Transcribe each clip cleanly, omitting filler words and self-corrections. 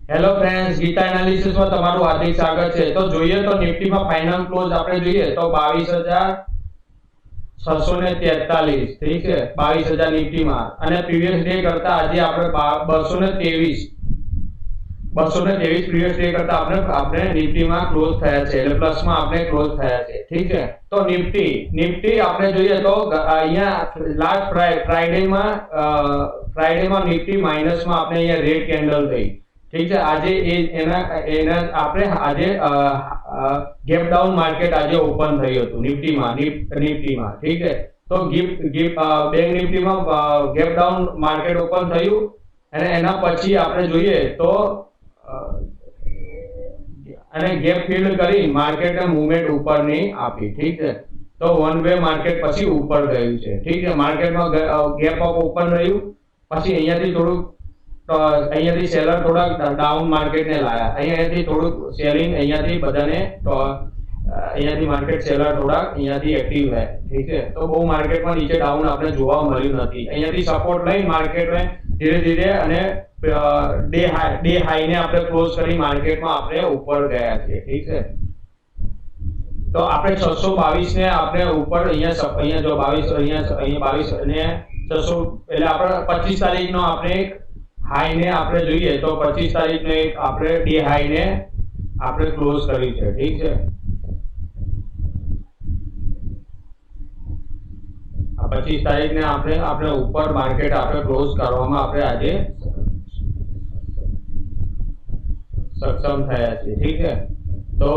Hello friends, Gita એનાલિસિસમાં તમારું હાર્દિક સ્વાગત છે। તો જોઈએ તો નિફ્ટીમાં ફાઇનલ ક્લોઝ આપણે જોઈએ તો 22,643, ઠીક છે। 22,000 નિફ્ટીમાં અને પ્રીવિયસ ડે કરતા આજે આપણે 223 પ્રીવિયસ ડે કરતા આપણે નિફ્ટીમાં ક્લોઝ થયા છે, એટલે પ્લસમાં આપણે ક્લોઝ થયા છે, ઠીક છે। તો નિફ્ટી આપણે જોઈએ તો અહીંયા લાસ્ટ ફ્રાઈડેમાં નિફ્ટી માઇનસમાં આપણે અહીંયા રેડ કેન્ડલ થઈ, ઠીક છે। આજે એના એના આપણે આજે ગેપ ડાઉન માર્કેટ આજે ઓપન થયું હતું નિફ્ટીમાં, ઠીક છે। તો બેંક નિફ્ટીમાં ગેપ ડાઉન માર્કેટ ઓપન થયું અને એના પછી આપણે જોઈએ તો અને ગેપ ફિલ કરી માર્કેટને મૂવમેન્ટ ઉપરની આપી, ઠીક છે। તો વન વે માર્કેટ પછી ઉપર ગયું છે, ઠીક છે। માર્કેટમાં ગેપ અપ ઓપન રહ્યું, પછી અહીંયાથી થોડુંક અહીંયાથી સેલર થોડાક ડાઉન માર્કેટને લાયા, અહીંયાથી થોડુંક સેલિંગ અહીંયાથી બધાને અહીંયાથી માર્કેટ સેલર થોડાક અહીંયાથી એક્ટિવ રહે, ઠીક છે। તો બહુ માર્કેટમાં નીચે ડાઉન આપણે જોવા મળ્યું નથી, અહીંયાથી સપોર્ટ લઈ માર્કેટને ધીરે ધીરે અને ડે હાઈને આપણે ક્લોઝ કરી માર્કેટમાં આપણે ઉપર ગયા છીએ, ઠીક છે। તો આપણે 622 ને આપણે ઉપર અહીંયા જો 22 અહીંયા 22 અને 600 એટલે આપણે 25 તારીખનો આપણે એક હાઈને આપણે જોઈએ તો 25 તારીખનો એક આપણે ડે હાઈને આપણે ક્લોઝ કરી છે, ઠીક છે। આ 25 તારીખને આપણે ઉપર માર્કેટ આપણે ક્લોઝ કરવામાં આપણે આજે સક્ષમ થયા છે, ઠીક છે। તો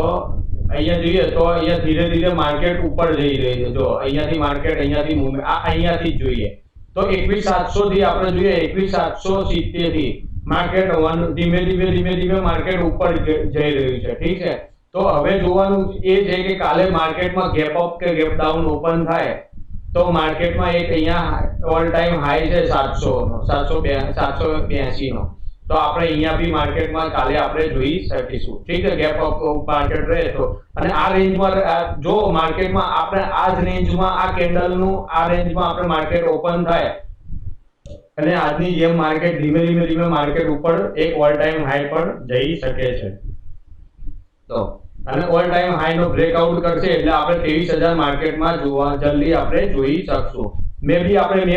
અહીંયા જોઈએ તો અહીંયા ધીરે ધીરે માર્કેટ ઉપર જઈ રહી છે, જો અહીંયાથી માર્કેટ અહીંયાથી મૂવમેન્ટ અહીંયાથી જ જોઈએ તો 21,700 થી આપણે જોઈએ 21,770 થી માર્કેટ ધીમે ધીમે માર્કેટ ઉપર જઈ રહ્યું છે, ઠીક છે। તો હવે જોવાનું એ છે કે કાલે માર્કેટમાં ગેપ અપ કે ગેપ ડાઉન ઓપન થાય તો માર્કેટમાં એક અહીંયા ઓલ ટાઈમ હાઈ છે 782 નો, તો આપણે અહીંયા બી માર્કેટમાં કાલે આપણે જોઈ શકીશું, ઠીક છે। ગેપ અપ માર્કેટ રહે તો અને આ રેન્જમાં જો માર્કેટમાં આપણે આ જ રેન્જમાં આ કેન્ડલનું આ રેન્જમાં આપણે માર્કેટ ઓપન થાય અને આજની જેમ માર્કેટ ધીમે માર્કેટ ઉપર એક ઓલ ટાઈમ હાઈ પર જઈ શકે છે। તો અને ઓલ ટાઈમ હાઈ નો બ્રેકઆઉટ કરશે એટલે આપણે 23,000 માર્કેટમાં જલ્દી આપણે જોઈ શકશું। મે બી આપણે મે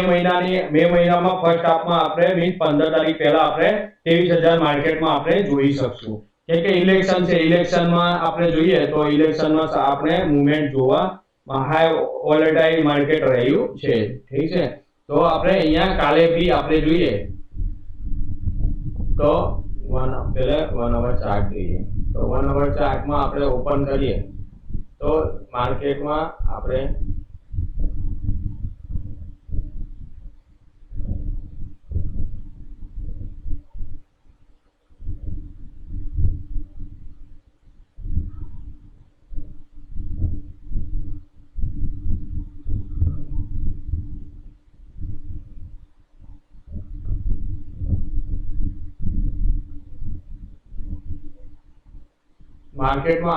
મહિનામાં ફર્સ્ટ હાફમાં આપણે મીન્સ 15 તારીખ પહેલા આપણે 23,000 માર્કેટમાં આપણે જોઈ શકશું, કેમ કે ઇલેક્શન છે, ઇલેક્શનમાં આપણે જોઈએ તો ઇલેક્શનમાં આપણે મૂવમેન્ટ જોવા હાઈ વોલેટાઇલ માર્કેટ રહ્યું છે, ઠીક છે। તો આપણે અહીંયા કાલે બી આપણે જોઈએ તો 1 અવર ચાર્ટ જોઈએ તો 1 અવર ચાર્ટમાં આપણે ઓપન કરીએ તો માર્કેટમાં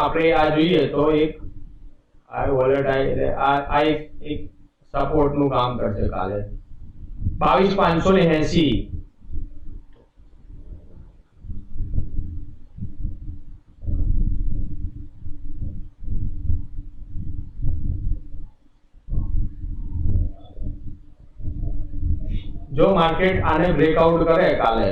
આપણે આ જોઈએ તો એક આ વોલેટાઇલ આ એક સપોર્ટ નું કામ કરશે કાલે 22,580। જો માર્કેટ આને બ્રેકઆઉટ કરે કાલે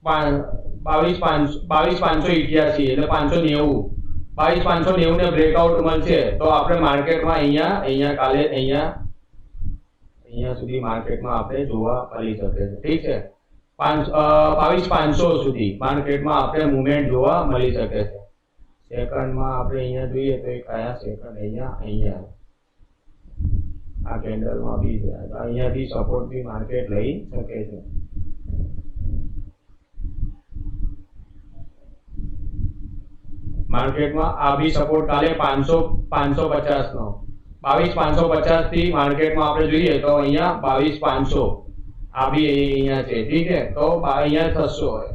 22,588 એટલે 590 22,590 ને બ્રેકઆઉટ મળશે તો આપણે માર્કેટમાં અહીંયા કાલે અહીંયા સુધી માર્કેટમાં આપણે જોવા મળી શકે છે, ઠીક છે। 22,500 સુધી માર્કેટમાં આપણે મૂવમેન્ટ જોવા મળી શકે છે। સેકન્ડમાં આપણે અહીંયા જોઈએ તો એક આયા સેકન્ડ અહીંયા આ કેન્ડલમાં બી અહીંયાથી સપોર્ટ બી માર્કેટ લઈ શકે છે। માર્કેટમાં આ બી સપોર્ટ કાલે 550 નો 22,550 થી માર્કેટમાં આપણે જોઈએ તો અહીંયા 22,500 આ બી અહીંયા છે, ઠીક છે। તો અહીંયા 600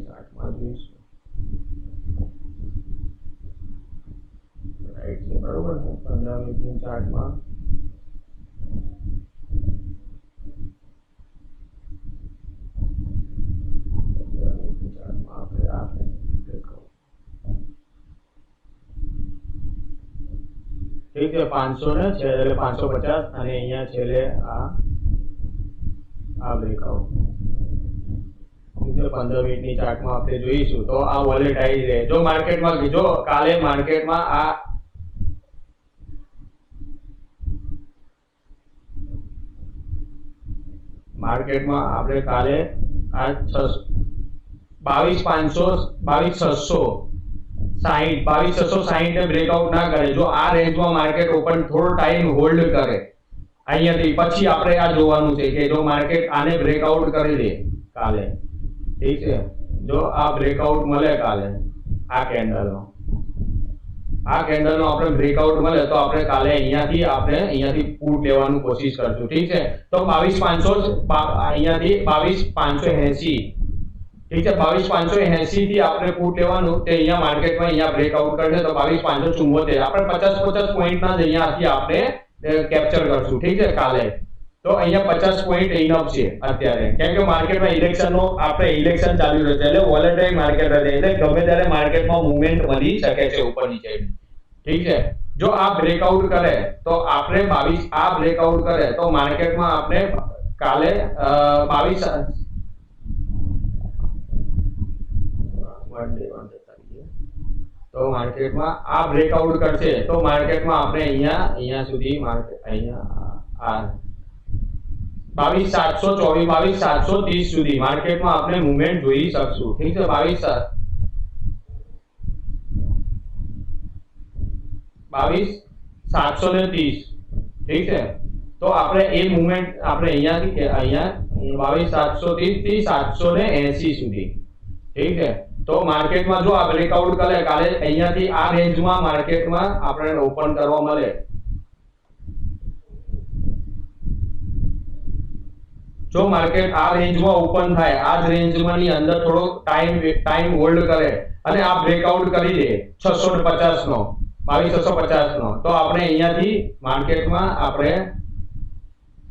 ચાર્ટમાં જોઈશું બરોબર છે 15 મિનિટની ચાર્ટમાં ઠીક છે 500 ને છેલ્લે 550 અને અહીંયા છેલ્લે આ બ્રેકઆઉટ ઠીક છે 15 મિનિટની ચાર્ટમાં આપણે જોઈશું તો આ વોલેટાઇલ રહે જો માર્કેટમાં જો કાલે માર્કેટમાં આપણે કાલે આ 22,660 ને બ્રેકઆઉટ ના કરે જો આ રેન્જમાં માર્કેટ ઓપન થોડો ટાઈમ હોલ્ડ કરે અહીંયાથી પછી આપણે આ જોવાનું છે કે જો માર્કેટ આને બ્રેકઆઉટ કરી દે કાલે ઠીક છે જો આ બ્રેકઆઉટ મળે કાલે આ કેન્ડલનો આપણે બ્રેકઆઉટ મળે તો આપણે કાલે અહીંયાથી પુટ લેવાનું કોશિશ કરશું ઠીક છે તો 22,500 અહીંયાથી 22,580 ઠીક છે 22,580 થી આપણે પુટ લેવાનું તે અહીંયા માર્કેટમાં અહીંયા બ્રેકઆઉટ કરશે તો 22,574 આપણે 50 પોઈન્ટના જ અહીંયાથી આપણે કેપ્ચર કરશું ઠીક છે કાલે તો અહીંયા 50 પોઈન્ટ ઇનફ છે અત્યારે કેમ કે માર્કેટમાં ઇલેક્શન ચાલુ રહે છે એટલે વોલેટાઇલ માર્કેટ રહે એટલે ગમે ત્યારે માર્કેટમાં મૂવમેન્ટ વધી શકે છે ઉપર નીચે ઠીક છે જો આ બ્રેકઆઉટ કરે તો આપણે 22 આ બ્રેકઆઉટ કરે તો માર્કેટમાં આપણે કાલે 22 તો માર્કેટમાં આ બ્રેકઆઉટ કરશે તો માર્કેટમાં આપણે અહીંયા સુધી માર્કેટ અહીંયા 22,724 22,730 સુધી માર્કેટમાં આપણે મૂવમેન્ટ જોઈ શકશું ઠીક છે 22,730 ઠીક છે તો આપણે એ મૂવમેન્ટ આપણે અહીંયા 22,730 થી 780 સુધી ઠીક છે તો માર્કેટમાં જો આ બ્રેકઆઉટ કરે કાલે અહીંયાથી આ રેન્જમાં માર્કેટમાં આપણે ઓપન કરવા મળે જો માર્કેટ આ રેન્જમાં ઓપન થાય આ જ રેન્જમાંની અંદર થોડો ટાઈમ હોલ્ડ કરે અને આ બ્રેકઆઉટ કરી દે 650 નો 22,650 નો તો આપણે અહીંયાથી માર્કેટમાં આપણે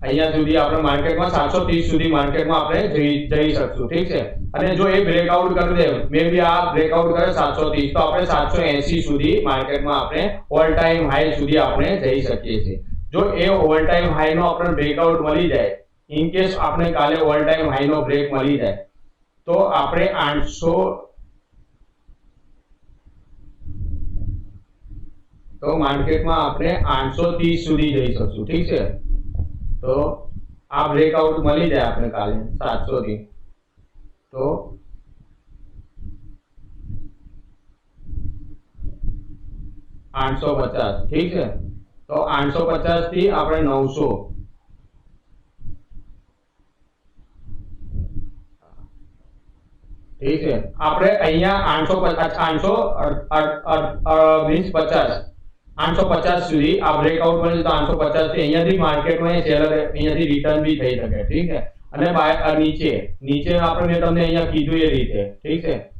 અહીંયા સુધી આપણે માર્કેટમાં 730 સુધી માર્કેટમાં આપણે જઈ શકશું ઠીક છે અને જો એ બ્રેકઆઉટ કરી દે મે બી આ બ્રેકઆઉટ કરે 730 તો આપણે 780 સુધી માર્કેટમાં આપણે ઓલ ટાઈમ હાઈ સુધી આપણે જઈ શકીએ છીએ જો એ ઓલ ટાઈમ હાઈ નો આપણે બ્રેકઆઉટ મળી જાય ઇન કેસ આપણે કાલે ઓલ ટાઈમ હાઈ નો બ્રેક મળી જાય તો આપણે 800 તો માર્કેટમાં આપણે 830 સુધી જઈ શકશું ઠીક છે તો આ બ્રેકઆઉટ મળી જાય આપણે કાલે 700 થી તો 850 ઠીક છે તો 850 થી આપણે 900 ઠીક છે આપણે અહીંયા 850 સુધી આ બ્રેકઆઉટ મળે તો 850 થી અહીંયાથી માર્કેટમાં અહીંયાથી રિટર્ન બી થઈ શકે ઠીક છે અને નીચે આપણે મેં તમને અહીંયા કીધું એ રીતે ઠીક છે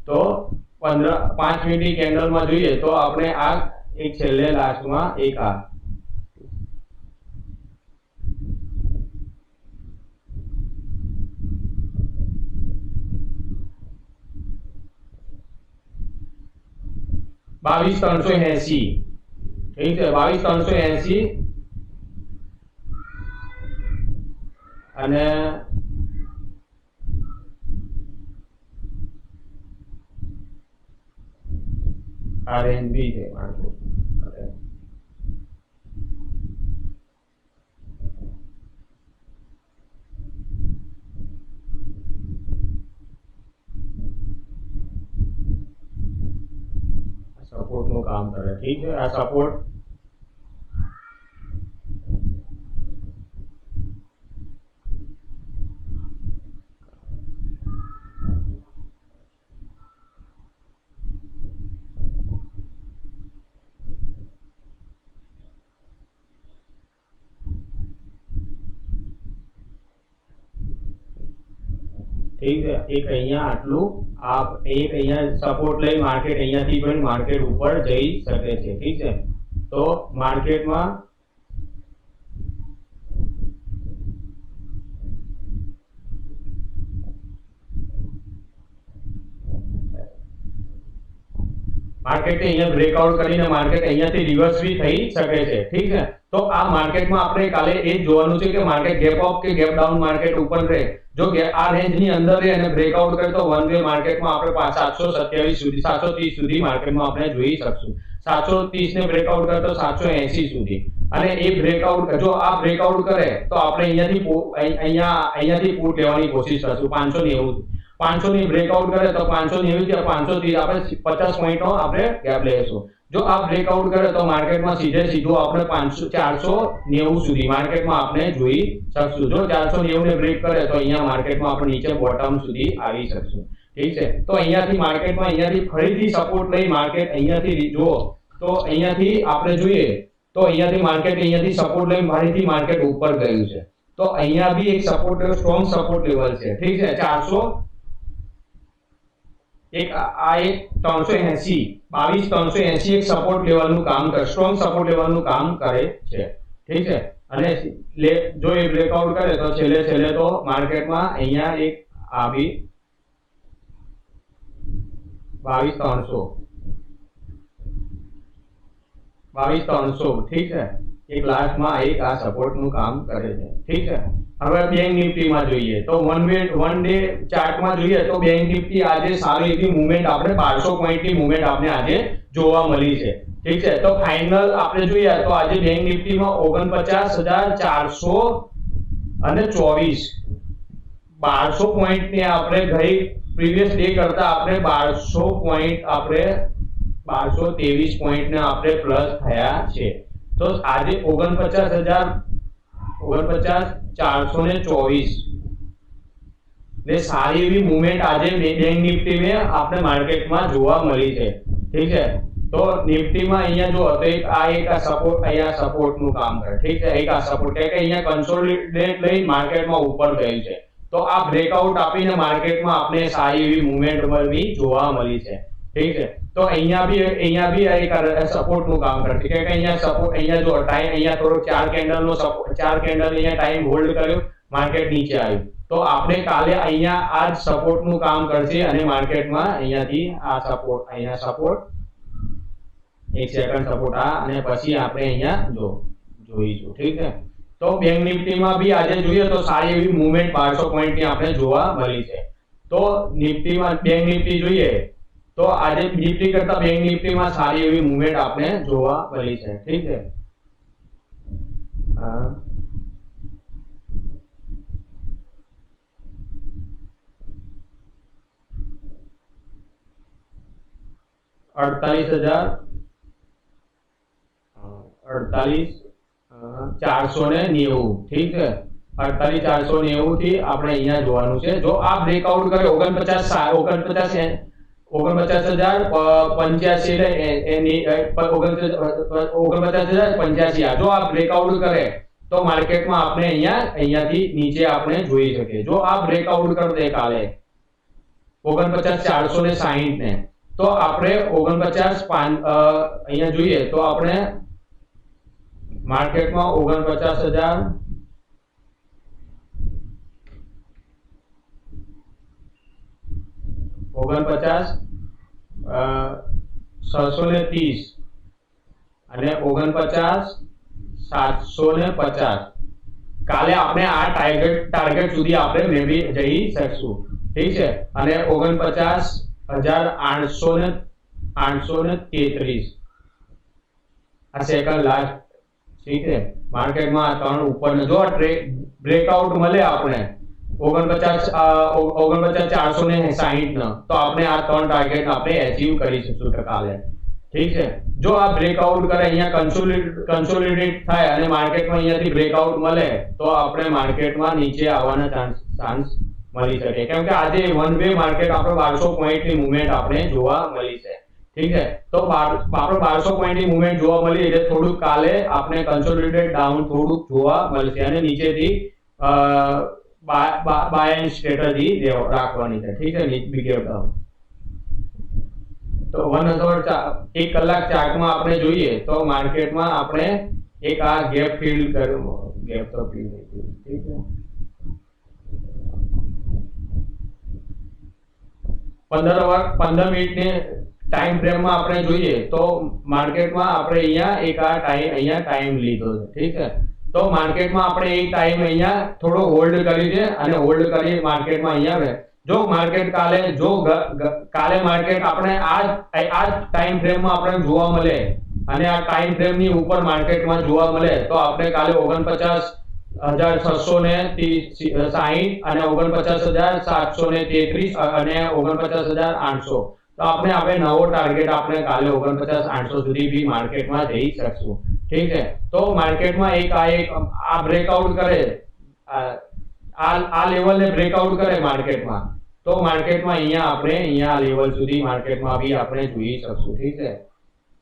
તો 5 મિનિટની કેન્ડલમાં જોઈએ તો આપણે આ એક છેલ્લે લાસ્ટમાં એક આ બાવીસ 380 ઠીક છે 22,380 અને આ રેન્જ બી છે સપોર્ટ નું કામ કરે ઠીક છે આ સપોર્ટ ઠીક છે એક અહીંયા આટલું એક અહીંયા સપોર્ટ લઈ માર્કેટ અહીંયાથી પણ માર્કેટ ઉપર જઈ શકે છે ઠીક છે તો માર્કેટમાં માર્કેટ અહીંયા બ્રેકઆઉટ કરીને માર્કેટ અહીંયાથી રિવર્સ બી થઈ શકે છે, ઠીક છે। તો આ માર્કેટમાં આપણે કાલે એ જોવાનું છે કે માર્કેટ ગેપ અપ કે ગેપ ડાઉન માર્કેટ ઉપર રહે, જો કે આ રેન્જની અંદર રહે અને બ્રેકઆઉટ કરે તો વન વે માર્કેટમાં આપણે 727 સુધી 730 સુધી માર્કેટમાં આપણે જોઈ શકશું। 730 ને બ્રેકઆઉટ કરે તો 780 સુધી, અને એ બ્રેકઆઉટ જો આ બ્રેકઆઉટ કરે તો આપણે અહીંયાથી પુટ લેવાની કોશિશ કરશું 590 500 ની બ્રેકઆઉટ કરે તો 590 થી 530 આપણે 50 પોઈન્ટનો આપણે ગેપ લઈશું। જો આ બ્રેકઆઉટ કરે તો માર્કેટમાં સીધું આપણે 490 સુધી માર્કેટમાં આપણે જોઈ શકશું। જો 490 ને બ્રેક કરે તો અહીંયા માર્કેટમાં આપણે નીચે બોટમ સુધી આવી શકશું, ઠીક છે। તો અહીંયાથી ફરીથી સપોર્ટ લઈ માર્કેટ અહીંયાથી જો તો અહીંયાથી આપણે જોઈએ તો અહીંયાથી માર્કેટ અહીંયાથી સપોર્ટ લઈ ફરીથી માર્કેટ ઉપર ગયું છે, તો અહીંયા બી એક સપોર્ટ સ્ટ્રોંગ સપોર્ટ લેવલ છે, ઠીક છે। 400 એક આ એક 380 22 380 એક સપોર્ટ લેવલનું કામ કરે, સ્ટ્રોંગ સપોર્ટ લેવલનું કામ કરે છે, ઠીક છે। અને જો એ બ્રેકઆઉટ કરે તો છેલ્લે તો માર્કેટમાં અહીંયા એક આવી 22 300 ઠીક છે, એક લાસ્ટમાં એક આ સપોર્ટનું કામ કરે છે, ઠીક છે। હવે બેંક નિફ્ટીમાં જોઈએ તો વન ડે ચાર્ટમાં જોઈએ તો બેંક નિફ્ટી આજે સારી એવી મૂવમેન્ટ આપણે 1200 પોઈન્ટની મૂવમેન્ટ આપણે આજે જોવા મળી છે, ઠીક છે। તો ફાઇનલ આપણે જોઈએ તો આજે બેંક નિફ્ટીમાં 49,424 1200 પોઈન્ટને આપણે ગઈ પ્રીવિયસ ડે કરતા આપણે 1200 પોઈન્ટ આપણે 1223 પોઈન્ટને આપણે પ્લસ થયા છે। તો આજે 49,424 ને સારી એવી મૂવમેન્ટ આજે બેંક નિફ્ટીમાં આપણે માર્કેટમાં જોવા મળી છે, ઠીક છે। તો નિફ્ટીમાં અહીંયા જો તો એક આ સપોર્ટ અહીંયા સપોર્ટનું કામ કરે, ઠીક છે। એક આ સપોર્ટ કે અહીંયા કન્સોલિડેટ લઈ માર્કેટમાં ઉપર ગયું છે, તો આ બ્રેકઆઉટ આપીને માર્કેટમાં આપણે સારી એવી મૂવમેન્ટ બી જોવા મળી છે, ઠીક છે। તો અહીંયા બી એક સપોર્ટનું કામ કરશે કે અહીંયા સપોર્ટ અહીંયા જો ટાઈમ અહીંયા થોડો 4 કેન્ડલનો સપોર્ટ 4 કેન્ડલ અહીંયા ટાઈમ હોલ્ડ કર્યો માર્કેટ નીચે આવ્યું, તો આપણે કાલે અહીંયા આ જ સપોર્ટનું કામ કરશે અને માર્કેટમાં અહીંયાથી આ સપોર્ટ અહીંયા સપોર્ટ એક સેકન્ડ સપોર્ટ આ અને પછી આપણે અહીંયા જોઈશું, ઠીક છે। તો બેંક નિફ્ટીમાં બી આજે જોઈએ તો સારી એવી મૂવમેન્ટ 1200 પોઈન્ટની આપણે જોવા મળી છે। તો નિફ્ટીમાં બેંક નિફ્ટી જોઈએ તો આજે નિફ્ટી કરતા બેંક નિફ્ટીમાં સારી એવી મૂવમેન્ટ આપણે જોવા મળી છે, ઠીક છે। अड़तालीस 490 ઠીક છે। 48,490 થી આપણે અહીંયા જોવાનું છે। જો આ બ્રેકઆઉટ કરે 49,085 જો આ બ્રેકઆઉટ કરે તો માર્કેટમાં આપણે અહીંયાથી નીચે આપણે જોઈ શકીએ। જો આ બ્રેકઆઉટ કરે કાલે 49,460 ને તો આપણે અહીંયા જોઈએ તો આપણે માર્કેટમાં 49,630 અને 49,750 કાલે આપણે આ ટાર્ગેટ સુધી આપણે મેળવી જઈ શકશું, ઠીક છે। અને 49,833 આ સેકન્ડ લાસ્ટ, ઠીક છે। માર્કેટમાં આ ત્રણ ઉપર જો બ્રેકઆઉટ મળે આપણે 49,460 નો તો આપણે આ ત્રણ ટાર્ગેટ આપણે અચીવ કરી શકશું કાલે, ઠીક છે। જો આ બ્રેકઆઉટ કરે અહીંયા કન્સોલિડેટ થાય અને માર્કેટમાં અહીંયાથી બ્રેકઆઉટ મળે તો આપણે માર્કેટમાં નીચે આવવાના ચાન્સ મળી શકે, કેમ કે આજે વન વે માર્કેટ આપણે 1200 પોઈન્ટની મૂવમેન્ટ આપણે જોવા મળી છે, ઠીક છે। તો આપણે 1200 પોઈન્ટની મૂવમેન્ટ જોવા મળી એટલે થોડુંક કાલે આપણે કન્સોલિડેટ ડાઉન થોડુંક જોવા મળશે અને નીચેથી બાય એન્ડ સ્ટ્રેટેજી રાખવાની છે, ઠીક છે। બિગ ગેપ ડાઉન તો 1 કલાક ચાર્ટમાં આપણે જોઈએ તો માર્કેટમાં આપણે એક આ ગેપ ફિલ કર્યો, ગેપ તો ફિલ થઈ ગયું, ઠીક છે. 15 મિનિટની ટાઈમ ફ્રેમમાં આપણે જોઈએ તો માર્કેટમાં આપણે અહીંયા ટાઈમ લીધો છે, ઠીક છે. તો માર્કેટમાં આપણે એક ટાઈમ અહીંયા થોડો હોલ્ડ કરી છે અને હોલ્ડ કરી માર્કેટમાં અહીંયા જો માર્કેટ કાલે માર્કેટ આપણે આ ટાઈમ ફ્રેમમાં આપણે જોવા મળે અને આ ટાઈમ ફ્રેમની ઉપર માર્કેટમાં જોવા મળે તો આપણે કાલે 49,660 અને 49,733 અને 49,800, તો આપણે નવો ટાર્ગેટ આપણે કાલે 49,800 સુધી બી માર્કેટમાં જઈ શકશું, ઠીક છે. તો માર્કેટમાં આ બ્રેકઆઉટ કરે, આ લેવલને બ્રેકઆઉટ કરે માર્કેટમાં, તો માર્કેટમાં અહીંયા આ લેવલ સુધી માર્કેટમાં બી આપણે જોઈ શકશું, ઠીક છે.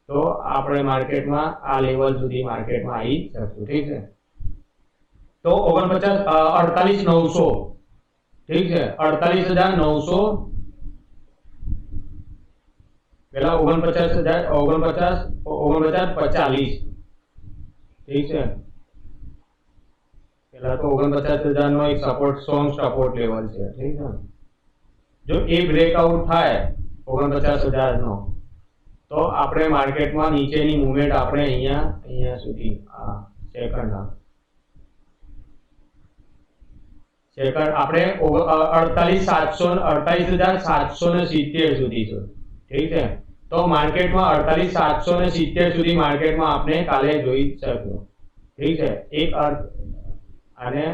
તો આપણે માર્કેટમાં આ લેવલ સુધી માર્કેટમાં આવી શકશું, ઠીક છે. તો 48,900, ઠીક છે. 48,900 પેલા 49,40, ઠીક છે. પેલા તો 49,000 નો એક સ્ટ્રોંગ સપોર્ટ લેવલ છે, ઠીક છે. જો એ બ્રેકઆઉટ થાય 49,000 નો તો આપણે માર્કેટમાં નીચેની મૂવમેન્ટ આપણે અહીંયા સુધી સેકન્ડ આપણે 48,770 સુધી છે, ઠીક છે. તો માર્કેટમાં 48,770 સુધી માર્કેટમાં આપણે કાલે જોઈ શકશું, ઠીક છે. એક અને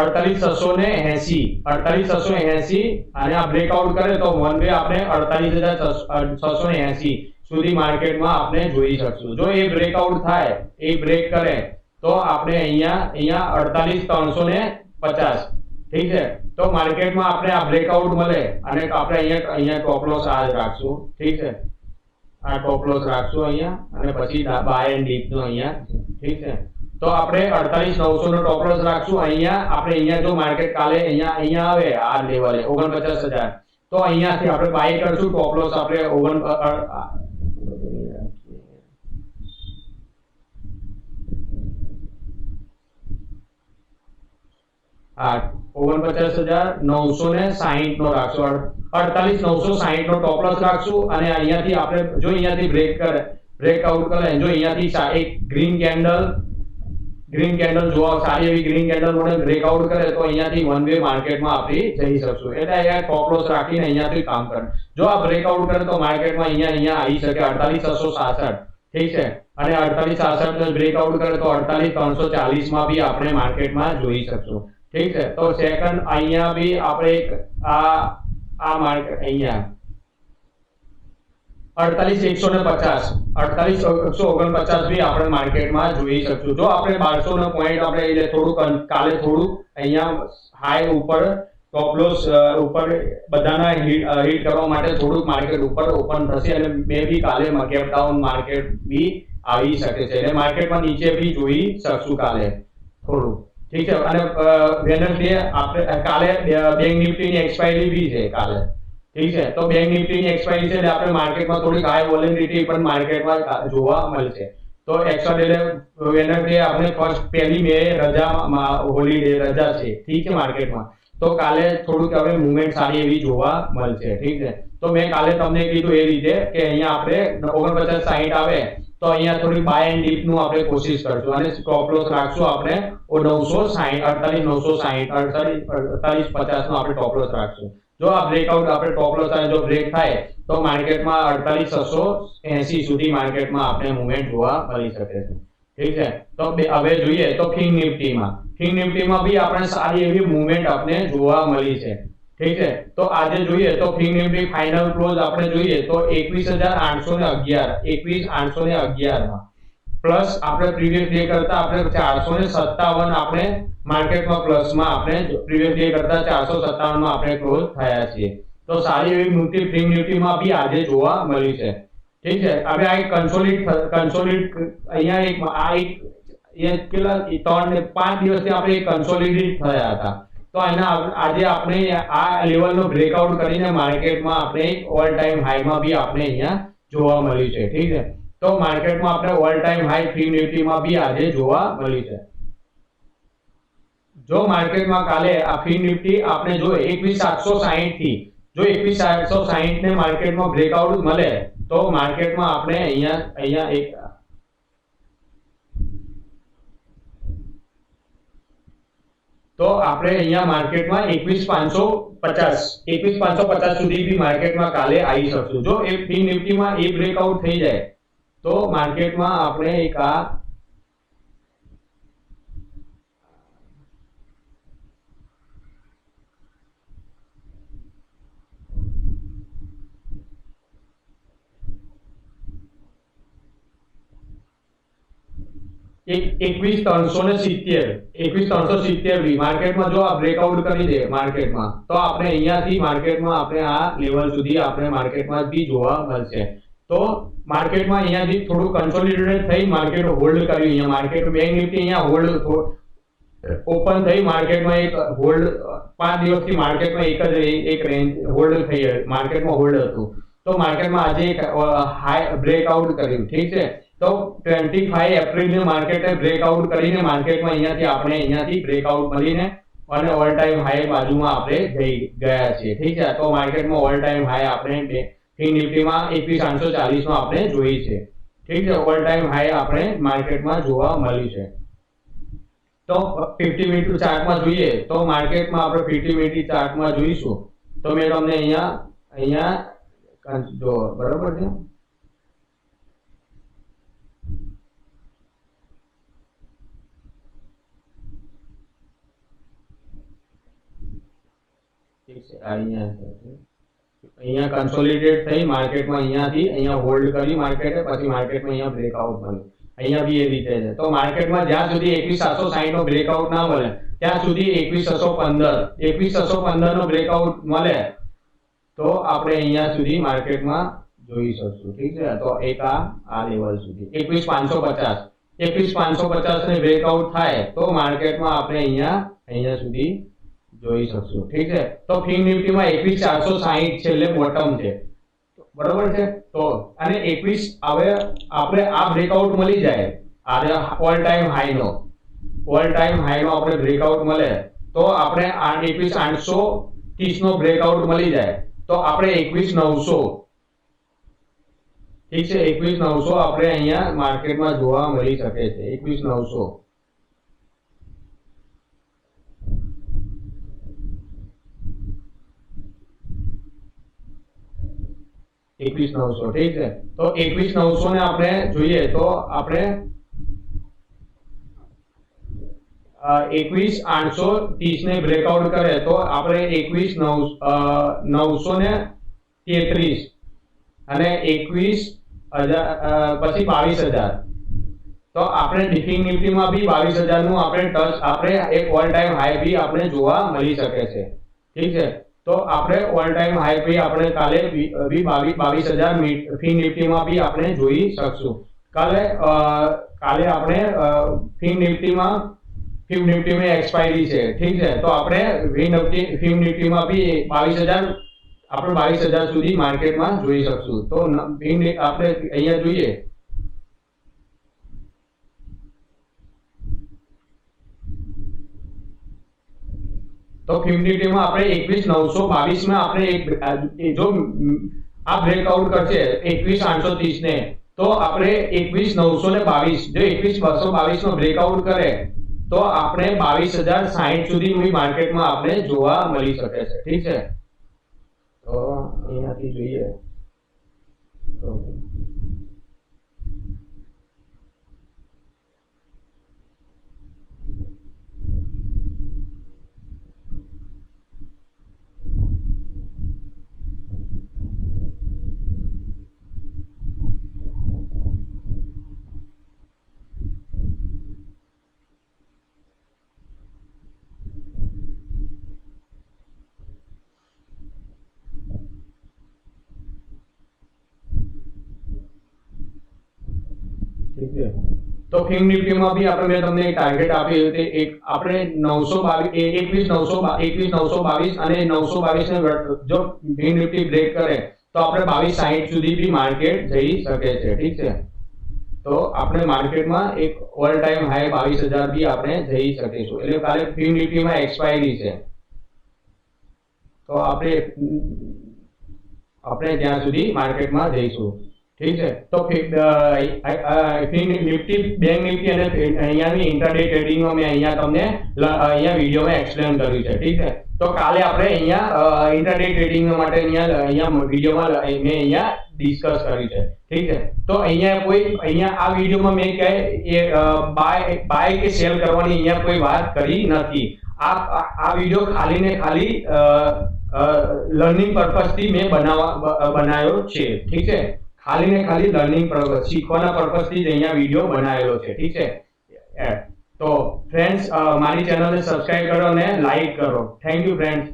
અડતાલીસ 48,680 અને આ બ્રેકઆઉટ કરે તો વન વે આપણે 48,680 સુધી માર્કેટમાં આપણે જોઈ શકશું. જો એ બ્રેકઆઉટ થાય, એ બ્રેક કરે તો આપણે અહીંયા 48,350, ઠીક છે. તો માર્કેટમાં આપણે આ બ્રેકઆઉટ મળે અને આપણે અહીંયા ટોપ લોસ આ રાખશું, ઠીક છે. આ ટોપ લોસ રાખશું અહીંયા અને પછી બાય એન્ડ ડીપ નો અહીંયા, ઠીક છે. તો આપણે 48,900 નો ટોપ લોસ રાખશું. અહીંયા જો માર્કેટ કાલે અહીંયા આવે આ લેવલે 49,000, તો અહીંયાથી આપણે બાય કરશું. ટોપ લોસ આપણે 49,960 નો રાખશું. 48,960 નો ટોપ લોસ રાખશું અને અહીંયાથી આપણે જો અહીંયાથી બ્રેકઆઉટ કરે, જો અહીંયાથી એક ગ્રીન કેન્ડલ જોવા સારી એવી ગ્રીન કેન્ડલ મને બ્રેકઆઉટ કરે તો અહીંયાથી વન વે માર્કેટમાં આપણે જઈ શકશું. એટલે અહીંયા ટોપ લોસ રાખીને અહીંયાથી કામ કરે. જો આ બ્રેકઆઉટ કરે તો માર્કેટમાં અહીંયા આવી શકે 48,666, ઠીક છે. અને 48,666 નો બ્રેકઆઉટ કરે તો 48,340 માં બી આપણે માર્કેટમાં જોઈ શકશું, ઠીક છે. તો સેકન્ડ અહીંયા બી આપણે એક આ માર્કેટ અહીંયા 48,149 બી આપણે માર્કેટમાં જોઈ શકશું. જો આપણે 1200 નો પોઈન્ટ આપણે કાલે થોડું અહીંયા હાઈ ઉપર ટોપ લોસ ઉપર બધાના હિટ કરવા માટે થોડુંક માર્કેટ ઉપર ઓપન થશે અને મે બી કાલે ગેપ ડાઉન માર્કેટ બી આવી શકે છે એટલે માર્કેટમાં નીચે બી જોઈ શકશું કાલે થોડું, ઠીક છે. અને વેનસડે આપણે કાલે બેંક નિફ્ટીની એક્સપાયરી બી છે કાલે, ઠીક છે. તો બેંક નિફ્ટીની એક્સપાયરી છે એટલે આપણે માર્કેટમાં થોડીક હાઈ વોલેટિલિટી પણ માર્કેટમાં જોવા મળશે. તો એક્સ્ટ્રા ડે વેનસડે આપણે પહેલી મે રજા હોલિડે રજા છે, ઠીક છે માર્કેટમાં. તો કાલે થોડુંક હવે મૂવમેન્ટ સારી એવી જોવા મળશે, ઠીક છે. તો મેં કાલે તમને કીધું એ રીતે કે અહીંયા આપણે 49,60 આવે તો અહીંયા થોડી બાય એન્ડ ડીપ નું આપણે કોશિશ કરશું અને સ્ટોપ લોસ રાખશું આપણે 48,50 નો આપણે ટોપ લોસ રાખશું. જો આ બ્રેકઆઉટ આપણે ટોપ લોસ આવે, જો બ્રેક થાય તો માર્કેટમાં 48,680 સુધી માર્કેટમાં આપણે મૂવમેન્ટ જોવા મળી શકે છે, ઠીક છે. તો હવે જોઈએ તો કિંગ નિફ્ટીમાં બી આપણે સારી એવી મૂવમેન્ટ આપણે જોવા મળી છે, ઠીક છે. તો આજે જોઈએ તો કિંગ નિફ્ટી ફાઇનલ ક્લોઝ આપણે જોઈએ તો 21,811 માં પ્લસ આપણે પ્રીવિયસ ડે કરતા આપણે 457 આપણે માર્કેટમાં પ્લસમાં આપણે પ્રીવિયસ ડે કરતા 457 માં આપણે ક્લોઝ થયા છીએ. તો સારી એવી મૂવમેન્ટ કિંગ નિફ્ટીમાં બી આજે જોવા મળી છે, ઠીક છે. હવે આ એક કન્સોલિડ અહીંયા એ કેટલા 3 ને 5 દિવસથી આપણે કન્સોલિડેટ થયા હતા, તો એના આજે આપણે આ લેવલનો બ્રેકઆઉટ કરીને માર્કેટમાં આપણે ઓલ ટાઈમ હાઈમાં બી આપણે અહીંયા જોવા મળ્યું છે, ઠીક છે। તો માર્કેટમાં આપણે ઓલ ટાઈમ હાઈ ફી નિફ્ટીમાં બી આજે જોવા મળી છે। જો માર્કેટમાં કાલે આ ફી નિફ્ટી આપણે જો 21760 થી જો 21760 ને માર્કેટમાં બ્રેકઆઉટ મળે તો માર્કેટમાં આપણે અહીંયા એક તો આપણે અહીંયા માર્કેટમાં 21550 સુધી બી માર્કેટમાં કાલે આવી શકશું। જો એ ફી નિફ્ટીમાં એ બ્રેકઆઉટ થઈ જાય તો માર્કેટમાં આપણે એક આ एक 21370 બી માર્કેટમાં જો આ બ્રેકઆઉટ કરી દે માર્કેટમાં તો આપણે અહીંયાથી માર્કેટમાં આપણે આ લેવલ સુધી આપણે માર્કેટમાં બી જોવા મળશે। તો માર્કેટમાં અહીંયાથી થોડું કન્સોલિડેટ થઈ માર્કેટ હોલ્ડ કર્યું, અહીંયા માર્કેટ બેંક નિફ્ટી અહીંયા હોલ્ડ ઓપન થઈ માર્કેટમાં એક હોલ્ડ 5 દિવસથી માર્કેટમાં એક રેન્જ હોલ્ડ થઈ માર્કેટમાં હોલ્ડ હતું, તો માર્કેટમાં આજે એક હાઈ બ્રેકઆઉટ કર્યું, ઠીક છે। તો 25 એપ્રિલને માર્કેટે બ્રેકઆઉટ કરીને માર્કેટમાં અહીંયાથી બ્રેકઆઉટ મળીને અને ઓલ ટાઈમ હાઈ બાજુમાં આપણે જઈ ગયા છીએ, ઠીક છે। તો માર્કેટમાં ઓલ ટાઈમ હાઈ આપણે ફી નિફ્ટીમાં 21840 માં આપણે જોઈ છે, ઠીક છે। ઓલ ટાઈમ હાઈ આપણે માર્કેટમાં જોવા મળ્યું છે। તો 50 મિનિટ ચાર્ટમાં જોઈએ તો માર્કેટમાં આપણે 50 મિનિટ ચાર્ટમાં જોઈશું તો મેં તમને અહીંયા જો બરાબર છે, અહીંયા કન્સોલિડેટ થઈ માર્કેટમાં અહીંયા હોલ્ડ કરી માર્કેટે પછી માર્કેટમાં અહીંયા બ્રેકઆઉટ મળ્યું, અહીંયા બી એ રીતે છે। તો માર્કેટમાં જ્યાં સુધી 21760 નો બ્રેકઆઉટ ના મળે ત્યાં સુધી 21615 નો બ્રેકઆઉટ મળે તો આપણે અહીંયા સુધી માર્કેટમાં જોઈ શકશું, ઠીક છે। તો એક આ લેવલ સુધી 21550 ને બ્રેકઆઉટ થાય તો માર્કેટમાં આપણે અહીંયા સુધી જોઈ શકશું, ઠીક છે। તો ફી નિફ્ટીમાં 21460 છેલ્લે બોટમ છે, બરોબર છે। તો અને 21 હવે આપણે આ બ્રેકઆઉટ મળી જાય આજે ઓલ ટાઈમ હાઈનો આપણે બ્રેકઆઉટ મળે તો આપણે 21830 નો બ્રેકઆઉટ મળી જાય તો આપણે 21900, ઠીક છે, 21900 આપણે અહીંયા માર્કેટમાં જોવા મળી શકે છે, 21900 21900, ઠીક છે। તો 21900 ને આપણે જોઈએ તો આપણે 21830 ને બ્રેકઆઉટ કરે તો આપણે 21933 અને 21000 પછી 22000 તો આપણે ડિફિંગ નિફ્ટીમાં બી 22000 નું આપણે ટચ આપણે એક ઓલ ટાઈમ હાઈ બી આપણે જોવા મળી શકે છે, ઠીક છે। તો આપણે ઓલ ટાઈમ હાઈ બી આપણે કાલે બી 22000 ફી નિફ્ટીમાં બી આપણે જોઈ શકશું। કાલે આપણે ફી નિફ્ટીમાં એક્સપાયરી છે, ઠીક છે। તો આપણે ફી નિફ્ટીમાં બી 22000 આપણે 22000 સુધી માર્કેટમાં જોઈ શકશું। તો આપણે અહીંયા જોઈએ તો 50 માં આપણે 21922 માં આપણે જો આ બ્રેકઆઉટ કરશે 21830 ને તો આપણે 21922 જો 21222 નો બ્રેકઆઉટ કરે તો આપણે 22060 સુધી માર્કેટમાં આપણે જોવા મળી શકે છે, ઠીક છે। તો અહીંયાથી જોઈએ તો ઠીક છે। તો ફિંગ નિફ્ટીમાં બી આપણે મેં તમને એક ટાર્ગેટ આપ્યું તે એક આપણે 21,922 અને 922 ને જો ફિંગ નિફ્ટી બ્રેક કરે તો આપણે 2260 સુધી બી માર્કેટ જઈ શકે છે, ઠીક છે। તો આપણે માર્કેટમાં એક ઓલ ટાઈમ હાઈ 22,000 બી આપણે જઈ શકીશું। એટલે કાલે ફિંગ નિફ્ટીમાં એક્સપાયરી છે, તો આપણે ત્યાં સુધી માર્કેટમાં જઈશું, ઠીક છે। તો ફિંગ નિફ્ટી, બેંક નિફ્ટી અને અહીંયાની ઇન્ટ્રાડે ટ્રેડિંગમાં મેં અહીંયા તમને અહીંયા વિડીયોમાં એક્સપ્લેન કર્યું છે, ઠીક છે। તો કાલે આપણે અહીંયા ઇન્ટ્રાડે ટ્રેડિંગ માટે અહીંયા વિડીયોમાં મેં અહીંયા ડિસ્કસ કર્યું છે, ઠીક છે। તો અહીંયા આ વિડીયોમાં મેં કહે બાય કે સેલ કરવાની અહીંયા કોઈ વાત કરી નથી। આ વિડીયો ખાલી ને ખાલી લર્નિંગ પર્પઝ થી મેં બનાવ્યો છે, ઠીક છે। ખાલી ને ખાલી લર્નિંગ પર્પઝ, શીખવાના પર્પઝ થી જ અહીંયા વિડીયો બનાવેલો છે, ઠીક છે। તો ફ્રેન્ડ્સ, મારી ચેનલને સબસ્ક્રાઇબ કરો અને લાઈક કરો। Thank you friends.